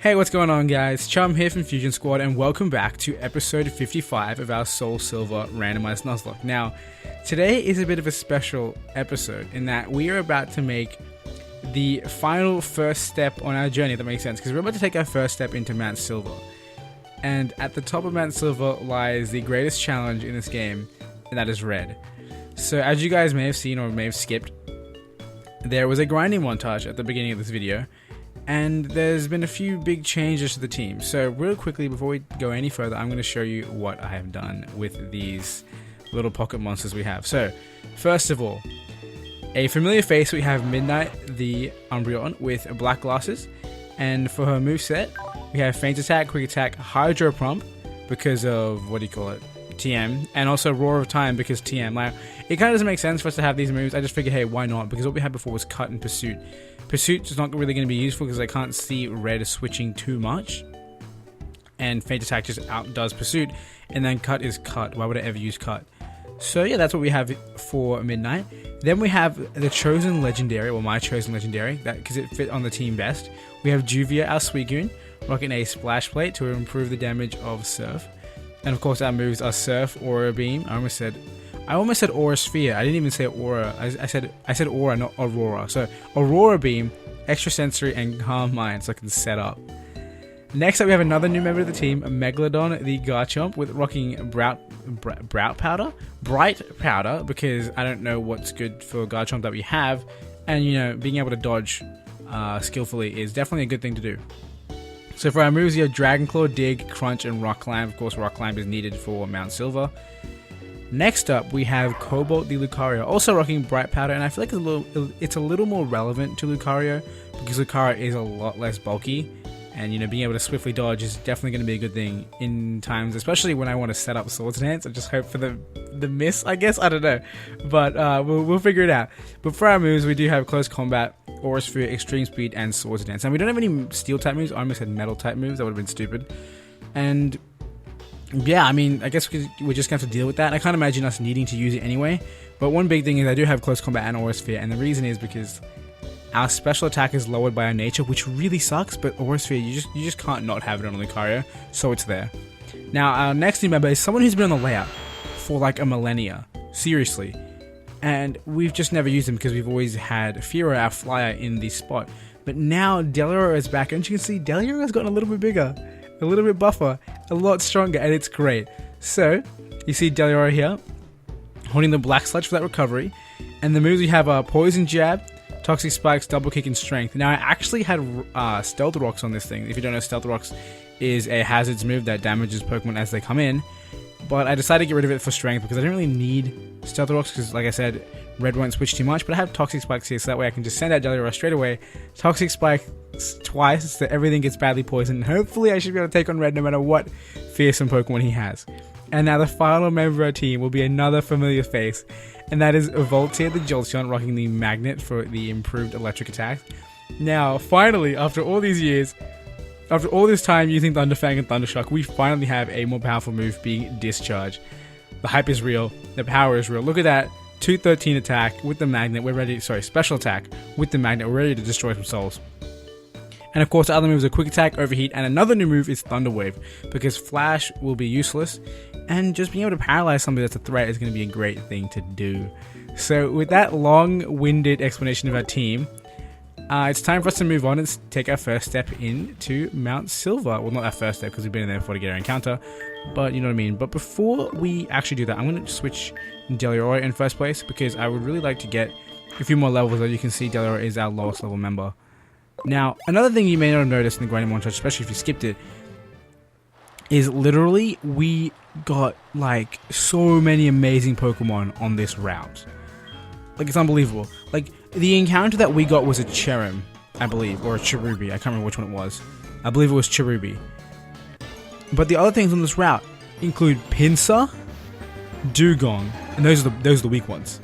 Hey, what's going on, guys? Chum here from Fusion Squad, and welcome back to episode 55 of our Soul Silver Randomized Nuzlocke. Now, today is a bit of a special episode in that we are about to make the final first step on our journey, if that makes sense, because we're about to take our first step into Mount Silver. And at the top of Mount Silver lies the greatest challenge in this game, and that is red. So, as you guys may have seen or may have skipped, there was a grinding montage at the beginning of this video, and there's been a few big changes to the team. So real quickly, before we go any further, I'm going to show you what I have done with these little pocket monsters we have. So, first of all, a familiar face, we have Midnight the Umbreon with black glasses. And for her moveset, we have Feint Attack, Quick Attack, Hydro Pump, because of, TM, and also Roar of Time because TM. Like, it kind of doesn't make sense for us to have these moves. I just figured, hey, why not? Because what we had before was Cut and Pursuit. Pursuit is not really going to be useful because I can't see red switching too much. And Feint Attack just outdoes Pursuit. And then Cut is Cut. Why would I ever use Cut? So yeah, that's what we have for Midnight. Then we have the Chosen Legendary, or my Chosen Legendary, because it fit on the team best. We have Juvia, our Suicune, rocking a Splash Plate to improve the damage of Surf. And of course our moves are Surf, Aura Beam. I almost said Aura Sphere. I didn't even say Aura. I said Aura, not Aurora. So Aurora Beam, Extra Sensory, and Calm Mind, so I can set up. Next up, we have another new member of the team, Megalodon the Garchomp, with rocking Bright Powder, because I don't know what's good for Garchomp that we have, and you know, being able to dodge skillfully is definitely a good thing to do. So for our moves, you have Dragon Claw, Dig, Crunch, and Rock Climb. Of course, Rock Climb is needed for Mount Silver. Next up, we have Cobalt the Lucario, also rocking Bright Powder, and I feel like it's a little more relevant to Lucario because Lucario is a lot less bulky, and you know, being able to swiftly dodge is definitely going to be a good thing in times, especially when I want to set up Swords Dance. I just hope for the miss, I guess. I don't know, but we'll figure it out. But for our moves, we do have Close Combat, Aura Sphere, Extreme Speed, and Swords Dance. And we don't have any Steel type moves. I almost had Metal type moves. That would have been stupid. And yeah, I mean, I guess we're just going to have to deal with that. I can't imagine us needing to use it anyway. But one big thing is I do have Close Combat and Aura Sphere, and the reason is because our special attack is lowered by our nature, which really sucks, but Aura Sphere, you just can't not have it on Lucario, so it's there. Now, our next new member is someone who's been on the layout for like a millennia. Seriously. And we've just never used him because we've always had Fira, our flyer, in this spot. But now Deliora is back, and you can see Deliora has gotten a little bit bigger, a little bit buffer, a lot stronger, and it's great. So, you see Deliora here, holding the Black Sludge for that recovery. And the moves we have are Poison Jab, Toxic Spikes, Double Kick, and Strength. Now, I actually had Stealth Rocks on this thing. If you don't know, Stealth Rocks is a Hazards move that damages Pokemon as they come in. But I decided to get rid of it for Strength because I didn't really need Stealth Rocks because, like I said, Red won't switch too much. But I have Toxic Spikes here, so that way I can just send out Deliora straight away. Toxic Spike twice, so everything gets badly poisoned. Hopefully, I should be able to take on Red no matter what fearsome Pokemon he has. And now the final member of our team will be another familiar face, and that is Voltaire the Jolteon, rocking the Magnet for the improved electric attack. Now, finally, after all these years, after all this time using Thunderfang and Thundershock, we finally have a more powerful move being Discharge. The hype is real, the power is real. Look at that, 213 attack with the Magnet, special attack with the Magnet, we're ready to destroy some souls. And of course, the other moves are Quick Attack, Overheat, and another new move is Thunder Wave, because Flash will be useless, and just being able to paralyze somebody that's a threat is going to be a great thing to do. So with that long-winded explanation of our team, it's time for us to move on and take our first step into Mount Silver. Well, not our first step, because we've been in there before to get our encounter, but you know what I mean. But before we actually do that, I'm going to switch Deliora in first place, because I would really like to get a few more levels. As you can see, Deliora is our lowest level member. Now, another thing you may not have noticed in the grinding montage, especially if you skipped it, is literally we got like so many amazing Pokemon on this route. Like, it's unbelievable. Like, the encounter that we got was a Cherim, I believe, or a Cherubi. I can't remember which one it was. I believe it was Cherubi. But the other things on this route include Pinsir, Dugong, and those are the weak ones.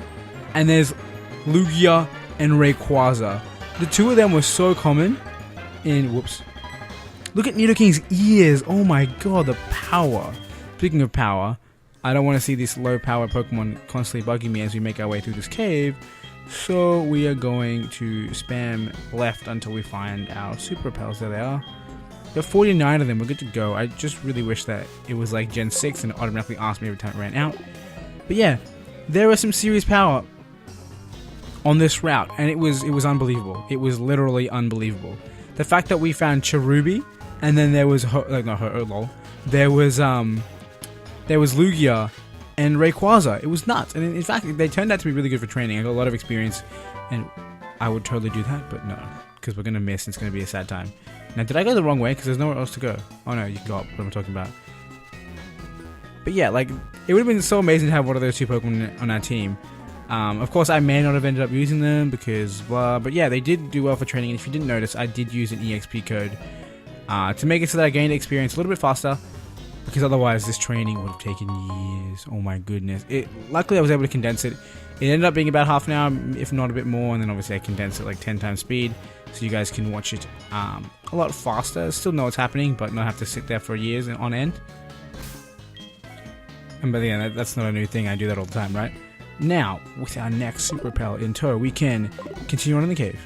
And there's Lugia and Rayquaza. The two of them were so common in... Whoops. Look at Nidoking's ears. Oh my god, the power. Speaking of power, I don't want to see this low power Pokemon constantly bugging me as we make our way through this cave. So we are going to spam left until we find our Super Repels. There they are. There are 49 of them. We're good to go. I just really wish that it was like Gen 6 and it automatically asked me every time it ran out. But yeah, there was some serious power on this route, and it was unbelievable. It was literally unbelievable. The fact that we found Cherubi, and then there was there was Lugia and Rayquaza. It was nuts, and in fact, they turned out to be really good for training. I got a lot of experience, and I would totally do that, but no, because we're gonna miss. And it's gonna be a sad time. Now, did I go the wrong way? Because there's nowhere else to go. Oh no, you can go up. What am I talking about? But yeah, like, it would have been so amazing to have one of those two Pokemon on our team. Of course, I may not have ended up using them because blah, but yeah, they did do well for training. And if you didn't notice, I did use an EXP code to make it so that I gained experience a little bit faster, because otherwise this training would have taken years. Oh my goodness. Luckily, I was able to condense it. It ended up being about half an hour, if not a bit more, and then obviously I condensed it like 10 times speed, so you guys can watch it a lot faster. Still know what's happening, but not have to sit there for years on end. And but yeah, that's not a new thing. I do that all the time, right? Now, with our next Super Repel in tow, we can continue on in the cave.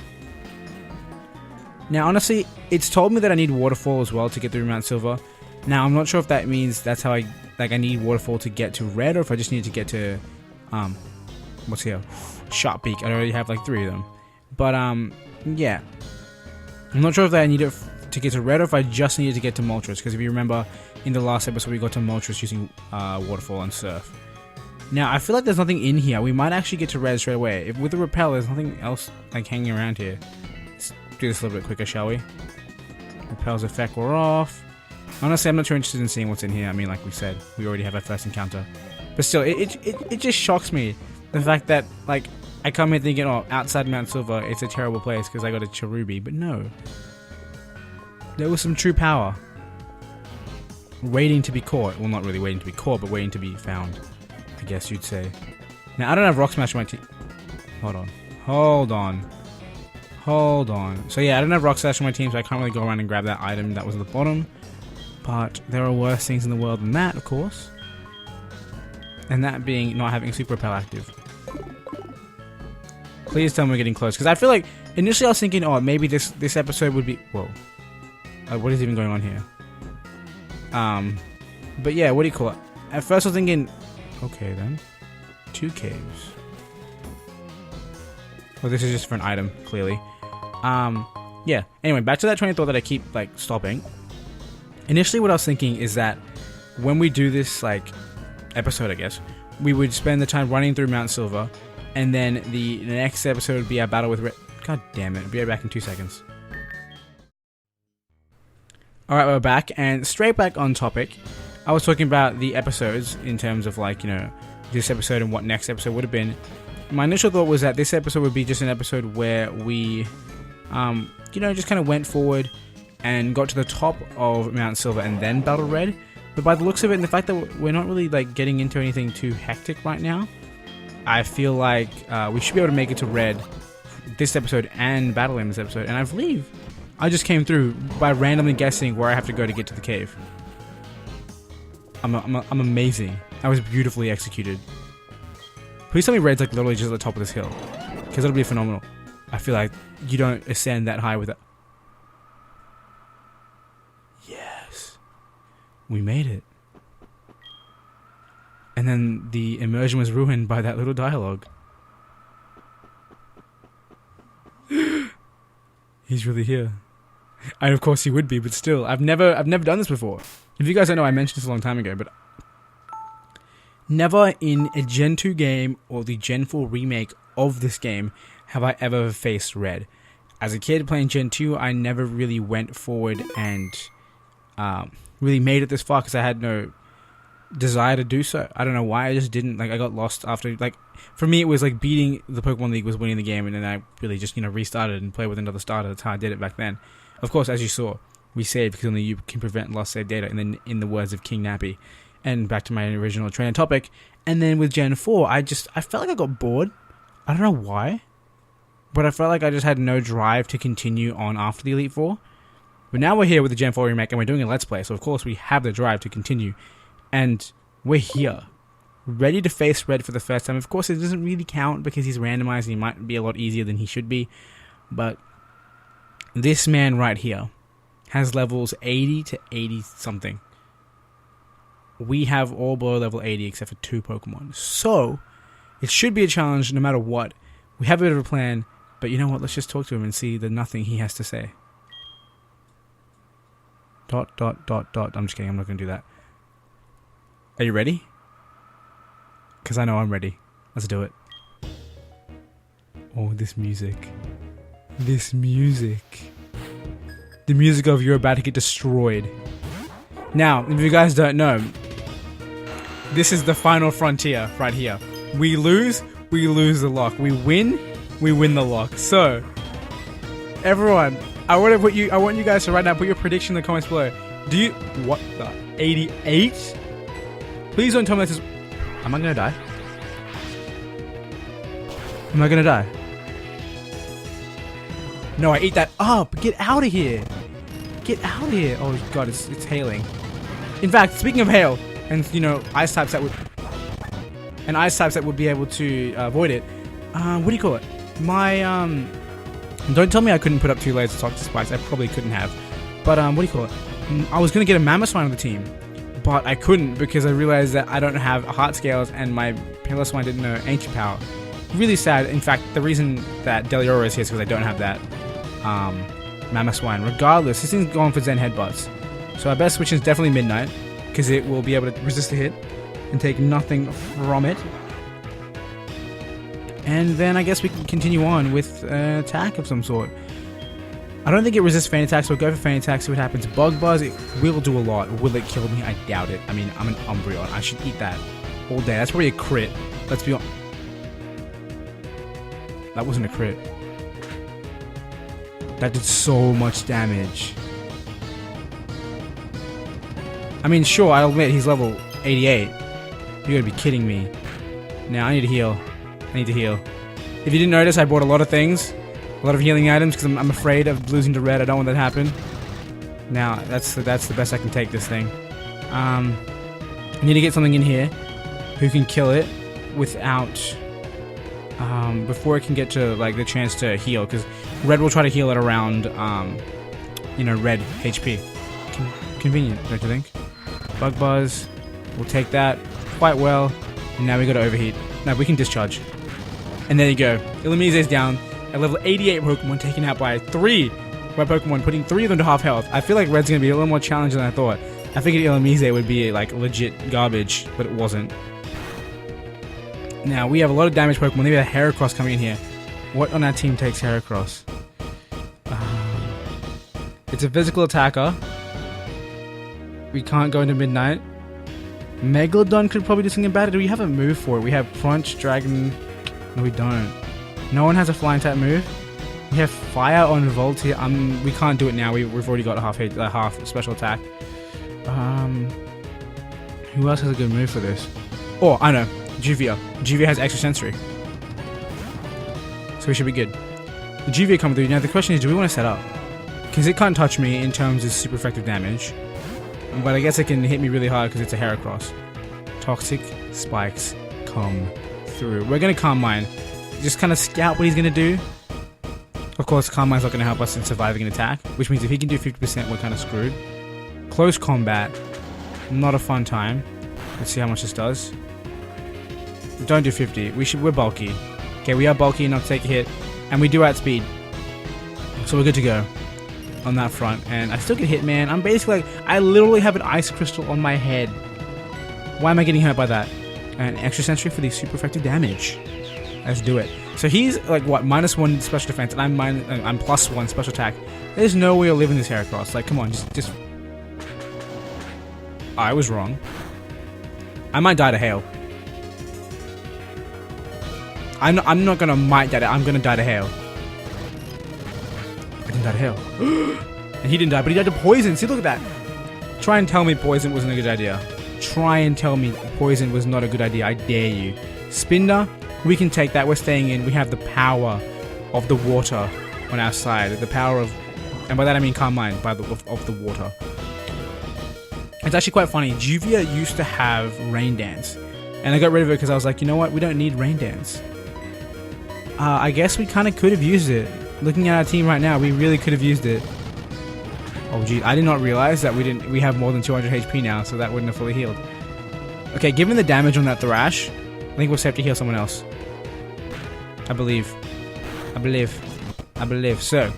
Now, honestly, it's told me that I need Waterfall as well to get through Mount Silver. Now, I'm not sure if that means that's how I need Waterfall to get to Red, or if I just need to get to, what's here? Sharp Peak. I already have like 3 of them. But, yeah. I'm not sure if I need it to get to Red, or if I just needed to get to Moltres, because if you remember, in the last episode we got to Moltres using Waterfall and Surf. Now, I feel like there's nothing in here. We might actually get to Red straight away. If with the Repel, there's nothing else like hanging around here. Let's do this a little bit quicker, shall we? Repel's effect we're off. Honestly, I'm not too interested in seeing what's in here. I mean, like we said, we already have our first encounter. But still, it just shocks me, the fact that, like, I come here thinking, oh, outside Mount Silver, it's a terrible place because I got a Cherubi. But no. There was some true power waiting to be caught. Well, not really waiting to be caught, but waiting to be found, I guess you'd say. Now, I don't have Rock Smash on my team. Hold on. So yeah, I don't have Rock Smash on my team, so I can't really go around and grab that item that was at the bottom. But there are worse things in the world than that, of course. And that being not having Super Repel active. Please tell me we're getting close, because I feel like initially I was thinking, oh, maybe this episode would be... Whoa. What is even going on here? But yeah, what do you call it? At first I was thinking, okay then, 2 caves. Well, this is just for an item, clearly. Yeah, anyway, back to that train of thought that I keep, like, stopping. Initially what I was thinking is that when we do this, like, episode, I guess, we would spend the time running through Mount Silver, and then the next episode would be our battle with God damn it, I'll be right back in 2 seconds. Alright, we're back, and straight back on topic. I was talking about the episodes in terms of, like, you know, this episode and what next episode would have been. My initial thought was that this episode would be just an episode where we, you know, just kind of went forward and got to the top of Mount Silver and then battled Red. But by the looks of it, and the fact that we're not really, like, getting into anything too hectic right now, I feel like we should be able to make it to Red this episode and battle him this episode. And I believe I just came through by randomly guessing where I have to go to get to the cave. I'm amazing. That was beautifully executed. Please tell me Red's like literally just at the top of this hill, because that'll be phenomenal. I feel like you don't ascend that high with it. Yes, we made it. And then the immersion was ruined by that little dialogue. He's really here. And of course he would be, but still, I've never done this before. If you guys don't know, I mentioned this a long time ago, but never in a Gen 2 game or the Gen 4 remake of this game have I ever faced Red. As a kid playing Gen 2, I never really went forward and really made it this far because I had no desire to do so. I don't know why, I just didn't. Like, I got lost after, like, for me it was like beating the Pokemon League was winning the game, and then I really just, you know, restarted and played with another starter. That's how I did it back then. Of course, as you saw, we saved because only you can prevent lost save data, and then in the words of King Nappy. And back to my original trainer topic. And then with Gen 4, I felt like I got bored. I don't know why, but I felt like I just had no drive to continue on after the Elite Four. But now we're here with the Gen 4 remake, and we're doing a Let's Play, so of course we have the drive to continue. And we're here, ready to face Red for the first time. Of course, it doesn't really count because he's randomized and he might be a lot easier than he should be. But this man right here, has levels 80 to 80 something. We have all below level 80 except for 2 Pokemon. So, it should be a challenge no matter what. We have a bit of a plan, but you know what? Let's just talk to him and see the nothing he has to say. ... I'm just kidding. I'm not going to do that. Are you ready? Because I know I'm ready. Let's do it. Oh, this music. This music. The music of you're about to get destroyed. Now, if you guys don't know, this is the final frontier right here. We lose the lock. We win the lock. So, everyone, I want you guys to right now put your prediction in the comments below. Do you, what the, 88? Please don't tell me this is, am I gonna die? Am I gonna die? No, I ate that up. Get out of here. Get out of here. Oh god, it's hailing. In fact, speaking of hail, and you know, ice types that would be able to avoid it. What do you call it? My don't tell me I couldn't put up 2 layers of toxic spikes. I probably couldn't have. But what do you call it? I was gonna get a Mamoswine on the team, but I couldn't because I realized that I don't have heart scales and my Piloswine didn't know ancient power. Really sad. In fact, the reason that Deliora is here is because I don't have that Mamoswine. Regardless, this thing's going for Zen Headbutts. So our best switch is definitely Midnight, because it will be able to resist a hit and take nothing from it. And then I guess we can continue on with an attack of some sort. I don't think it resists Feint Attack, so we'll go for Feint Attack, see what happens. Bug Buzz, it will do a lot. Will it kill me? I doubt it. I mean, I'm an Umbreon. I should eat that all day. That's probably a crit. Let's be honest. That wasn't a crit. That did so much damage. I mean, sure, I'll admit he's level 88. You gotta be kidding me. Now, I need to heal. I need to heal. If you didn't notice, I bought a lot of things. A lot of healing items, because I'm afraid of losing to red. I don't want that to happen. Now, that's the best I can take this thing. I need to get something in here who can kill it without... before it can get to like the chance to heal, because red will try to heal it around you know, red HP. Convenient, don't you think? Bug Buzz, we'll take that quite well. And now we got to overheat. Now we can discharge, and there you go. Illumize's down. A level 88 Pokemon taken out by 3 red Pokemon, putting 3 of them to half health. I feel like red's gonna be a little more challenging than I thought. I figured Illumise would be like legit garbage, but it wasn't. Now, we have a lot of damage Pokemon. Maybe a Heracross coming in here. What on our team takes Heracross? It's a physical attacker. We can't go into Midnight. Megalodon could probably do something about it. Do we have a move for it? We have Crunch, Dragon... No, we don't. No one has a flying type move. We have Fire on Voltia. We can't do it now. We've already got a half special attack. Who else has a good move for this? Oh, I know. Juvia. Juvia has extra sensory. So we should be good. The Juvia coming through. Now the question is, do we want to set up? Because it can't touch me in terms of super effective damage. But I guess it can hit me really hard because it's a Heracross. Toxic spikes come through. We're going to Calm Mind. Just kind of scout what he's going to do. Of course, Calm Mind's not going to help us in surviving an attack. Which means if he can do 50%, we're kind of screwed. Close combat. Not a fun time. Let's see how much this does. Don't do 50. We're bulky. Okay, we are bulky enough to take a hit. And we do outspeed. So we're good to go on that front. And I still get hit, man. I'm basically like, I literally have an ice crystal on my head. Why am I getting hurt by that? And extra sensory for the super effective damage. Let's do it. So he's like what, -1 special defense, and I'm +1 special attack. There's no way you're living this Heracross. Like, come on, just. I was wrong. I might die to hail. I'm not gonna might die to. I'm gonna die to hail. I didn't die to hail. And he didn't die, but he died to poison. See, look at that. Try and tell me poison wasn't a good idea. Try and tell me poison was not a good idea. I dare you. Spinda, we can take that. We're staying in. We have the power of the water on our side. The power of, and by that I mean Calm Mind, of the water. It's actually quite funny. Juvia used to have Rain Dance, and I got rid of it because I was like, you know what? We don't need Rain Dance. I guess we kind of could have used it. Looking at our team right now, we really could have used it. Oh geez, I did not realize that we have more than 200 HP now, so that wouldn't have fully healed. Okay, given the damage on that Thrash, I think we're safe to heal someone else. I believe. So,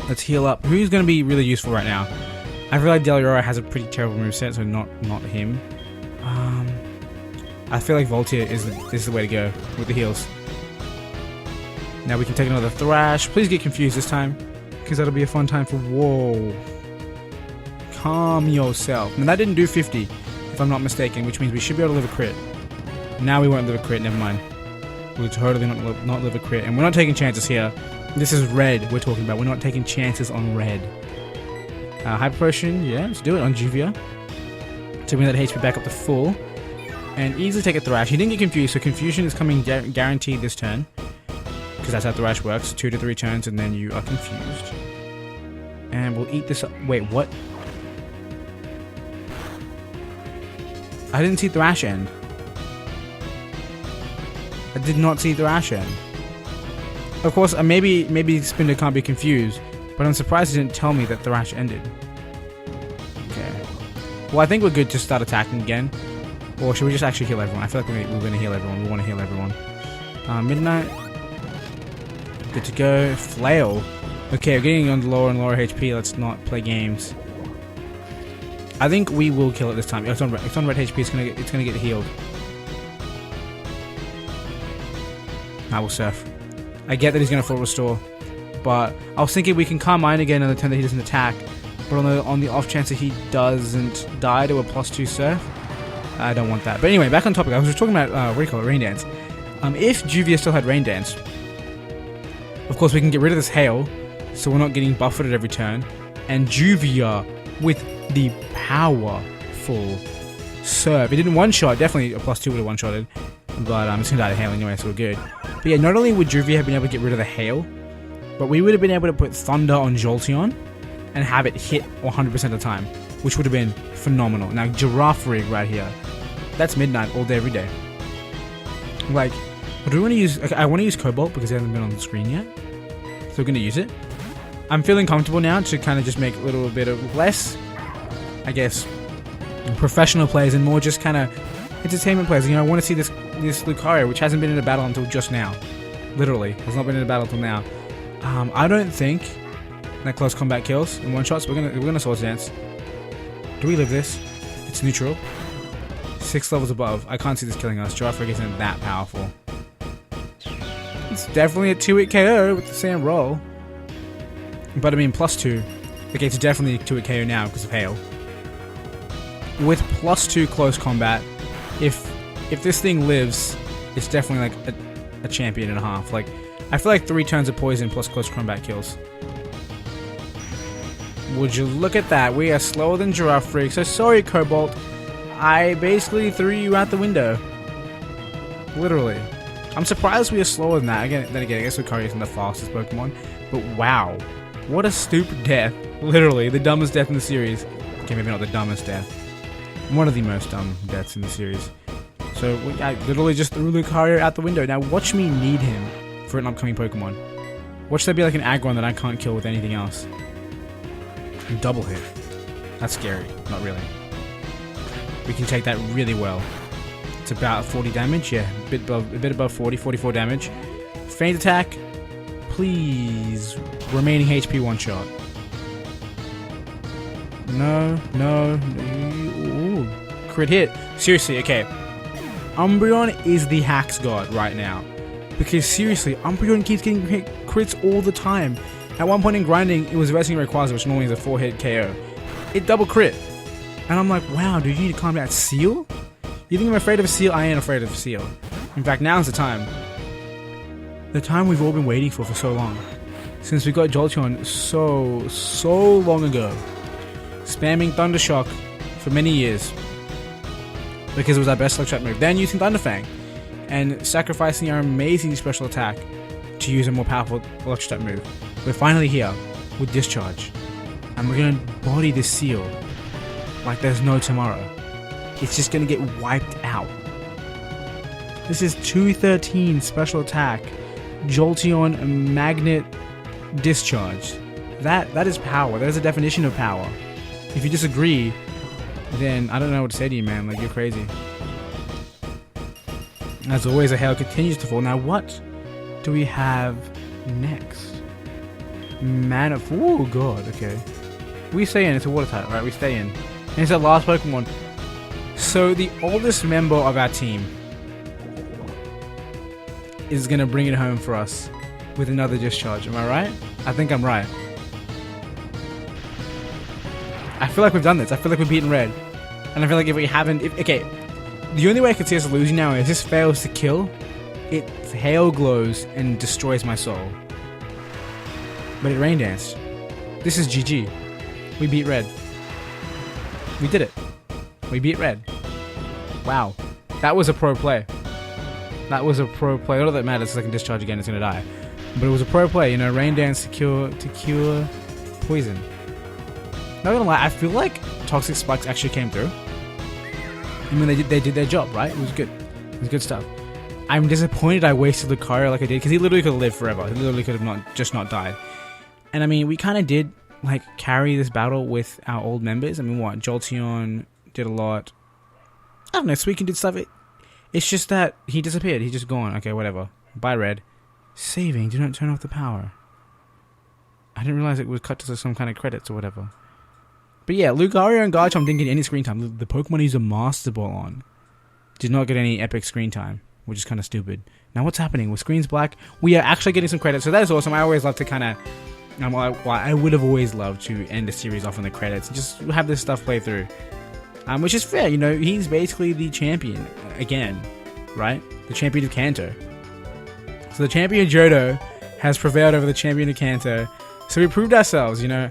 let's heal up. Who's going to be really useful right now? I feel like Deliora has a pretty terrible moveset, so not him. I feel like Voltia is the way to go with the heals. Now we can take another Thrash. Please get confused this time, because that'll be a fun time for... Whoa. Calm yourself. And that didn't do 50, if I'm not mistaken, which means we should be able to live a crit. Now we won't live a crit, never mind. We'll totally not live a crit. And we're not taking chances here. This is red we're talking about. We're not taking chances on red. Hyper Potion, yeah, let's do it on Juvia. To bring that HP back up to full. And easily take a Thrash. He didn't get confused, so Confusion is coming guaranteed this turn. Because that's how Thrash works. 2 to 3 turns and then you are confused. And we'll eat this up. Wait, what? I didn't see Thrash end. I did not see Thrash end. Of course, maybe Spinder can't be confused, but I'm surprised he didn't tell me that Thrash ended. Okay. Well, I think we're good to start attacking again. Or should we just actually heal everyone? I feel like we're going to heal everyone. We want to heal everyone. Midnight. Good to go. Flail. Okay, we're getting on lower and lower HP. Let's not play games. I think we will kill it this time. It's on red HP. It's gonna get healed. I will surf. I get that he's gonna full restore, but I was thinking we can Calm Mind again on the turn that he doesn't attack. But on the off chance that he doesn't die to a +2 surf, I don't want that. But anyway, back on topic. I was just talking about what do you call it, Rain Dance. If Juvia still had Rain Dance, of course we can get rid of this hail, so we're not getting buffeted every turn. And Juvia with the powerful surf. It didn't one-shot. Definitely a +2 would have one-shotted. But I'm just going to die to hail anyway, so we're good. But yeah, not only would Juvia have been able to get rid of the hail, but we would have been able to put Thunder on Jolteon and have it hit 100% of the time, which would have been phenomenal. Now, Giraffe Rig right here. That's Midnight all day, every day. Like, what do we want to use? Okay, I want to use Cobalt because it hasn't been on the screen yet. So we're going to use it. I'm feeling comfortable now to kind of just make a little bit of less, I guess, professional players and more just kind of entertainment players. You know, I want to see this Lucario, which hasn't been in a battle until just now. Literally, has not been in a battle until now. I don't think that close combat kills in one shots. We're gonna Swords Dance. Do we live this? It's neutral. 6 levels above. I can't see this killing us. Giraffe Rig isn't that powerful. It's definitely a 2-hit KO with the same roll. But I mean, +2. Okay, it's definitely a 2-hit KO now because of hail. With +2 close combat, if this thing lives, it's definitely like a champion and a half. Like, I feel like 3 turns of poison plus close combat kills. Would you look at that? We are slower than Giraffe Rig. So sorry, Cobalt. I basically threw you out the window. Literally. I'm surprised we are slower than that. Then again, I guess Lucario isn't the fastest Pokemon. But wow. What a stupid death. Literally, the dumbest death in the series. Okay, maybe not the dumbest death. One of the most dumb deaths in the series. So, I literally just threw Lucario out the window. Now, watch me need him for an upcoming Pokemon. Watch there be like an Aggron that I can't kill with anything else. Double hit. That's scary. Not really. We can take that really well. It's about 40 damage. Yeah, a bit above 40. 44 damage. Feint attack. Please. Remaining HP one shot. No. Ooh. Crit hit. Seriously, okay. Umbreon is the hacks god right now. Because seriously, Umbreon keeps getting crits all the time. At one point in grinding, it was versing Rayquaza, which normally is a 4-hit KO. It double crit. And I'm like, wow, dude, you need to calm down. Seal? You think I'm afraid of a seal? I ain't afraid of a seal. In fact, now's the time. The time we've all been waiting for so long. Since we got Jolteon so long ago. Spamming Thundershock for many years. Because it was our best Electric move. Then using Thunderfang. And sacrificing our amazing special attack to use a more powerful Electric move. We're finally here with Discharge. And we're going to body this seal like there's no tomorrow. It's just going to get wiped out. This is 213 special attack. Jolteon Magnet Discharge. That is power. That is a definition of power. If you disagree, then I don't know what to say to you, man. Like, you're crazy. As always, a hail continues to fall. Now, what do we have next? Man of... Oh, God. Okay. We stay in. It's a water type, right? We stay in. And it's our last Pokemon. So, the oldest member of our team is going to bring it home for us with another discharge. Am I right? I think I'm right. I feel like we've done this. I feel like we've beaten red. And I feel like if we haven't... okay. The only way I can see us losing now is this fails to kill. It hail glows and destroys my soul. But it rain danced. This is GG. We beat red. We did it. We beat red. Wow. That was a pro play. That was a pro play. All that matters is I can discharge again, it's gonna die. But it was a pro play, you know, rain dance to cure poison. Not gonna lie, I feel like Toxic Spikes actually came through. I mean, they did their job, right? It was good. It was good stuff. I'm disappointed I wasted Lucario like I did, because he literally could have lived forever. He literally could have not died. And I mean, we kind of did like carry this battle with our old members. I mean, what? Jolteon did a lot. I don't know, Suicune did stuff. It's just that he disappeared. He's just gone. Okay, whatever. Bye, red. Saving. Do not turn off the power. I didn't realize it was cut to some kind of credits or whatever. But yeah, Lucario and Garchomp didn't get any screen time. The Pokemon he's a Master Ball on did not get any epic screen time, which is kind of stupid. Now what's happening? With screen's black, we are actually getting some credits, so that is awesome. I always love to kind of... I would have always loved to end the series off in the credits and just have this stuff play through. Which is fair, you know, he's basically the champion again, right? The champion of Kanto. So the champion Johto has prevailed over the champion of Kanto. So we proved ourselves, you know,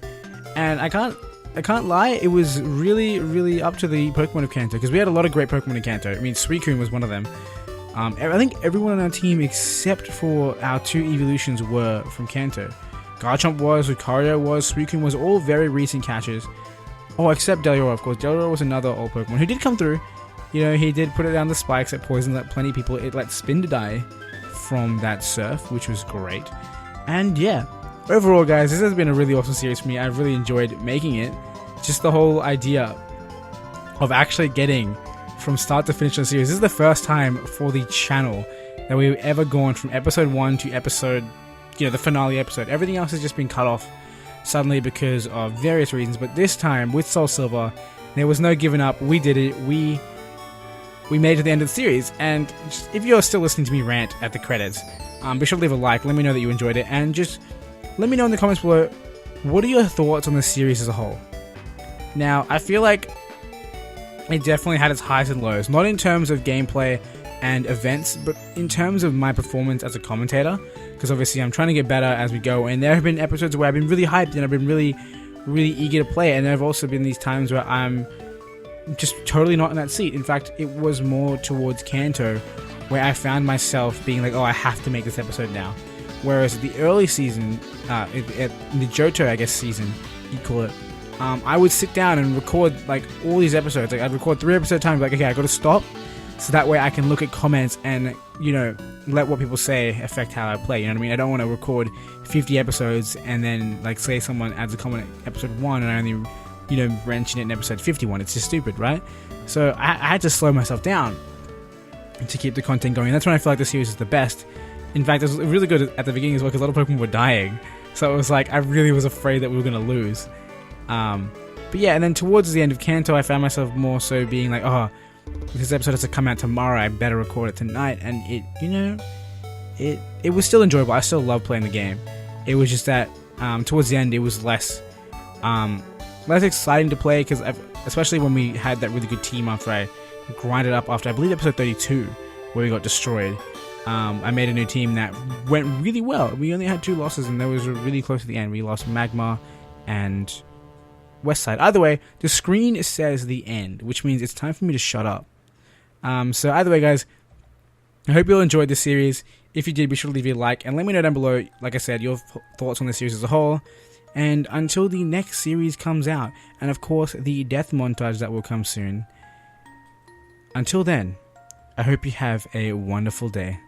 and I can't lie, it was really, really up to the Pokemon of Kanto, because we had a lot of great Pokemon in Kanto. I mean, Suicune was one of them. I think everyone on our team except for our 2 evolutions were from Kanto. Garchomp was, Lucario was, Suicune was, all very recent catches. Oh, except Deliora, of course. Deliora was another old Pokemon who did come through. You know, he did put it down the spikes that poisoned let plenty of people. It let Spin to die from that surf, which was great. And yeah, overall, guys, this has been a really awesome series for me. I've really enjoyed making it. Just the whole idea of actually getting from start to finish the series. This is the first time for the channel that we've ever gone from episode 1 to episode, you know, the finale episode. Everything else has just been cut off suddenly because of various reasons. But this time, with Soul Silver, there was no giving up. We did it. We made it to the end of the series. And just, if you're still listening to me rant at the credits, be sure to leave a like. Let me know that you enjoyed it. And just let me know in the comments below, what are your thoughts on the series as a whole? Now, I feel like it definitely had its highs and lows. Not in terms of gameplay and events, but in terms of my performance as a commentator. Because obviously I'm trying to get better as we go. And there have been episodes where I've been really hyped and I've been really, really eager to play. And there have also been these times where I'm just totally not in that seat. In fact, it was more towards Kanto, where I found myself being like, oh, I have to make this episode now. Whereas the early season, in the Johto, I guess, season, you'd call it, I would sit down and record like all these episodes. Like I'd record 3 episodes at a time. Like, okay, I got to stop, so that way I can look at comments and, you know, let what people say affect how I play. You know what I mean? I don't want to record 50 episodes and then, like, say someone adds a comment in episode 1 and I only, you know, mention it in episode 51. It's just stupid, right? So I had to slow myself down to keep the content going. And that's when I feel like the series is the best. In fact, it was really good at the beginning as well, because a lot of Pokemon were dying. So it was like, I really was afraid that we were going to lose. But yeah, and then towards the end of Kanto, I found myself more so being like, oh, this episode has to come out tomorrow, I better record it tonight. And it, you know, it was still enjoyable. I still love playing the game. It was just that towards the end, it was less exciting to play, because especially when we had that really good team after I grinded up after, I believe, episode 32, where we got destroyed. I made a new team that went really well. We only had 2 losses, and that was really close to the end. We lost Magma and Westside. Either way, the screen says the end, which means it's time for me to shut up. So either way, guys, I hope you all enjoyed this series. If you did, be sure to leave a like, and let me know down below, like I said, your thoughts on the series as a whole. And until the next series comes out, and of course the death montage that will come soon, until then, I hope you have a wonderful day.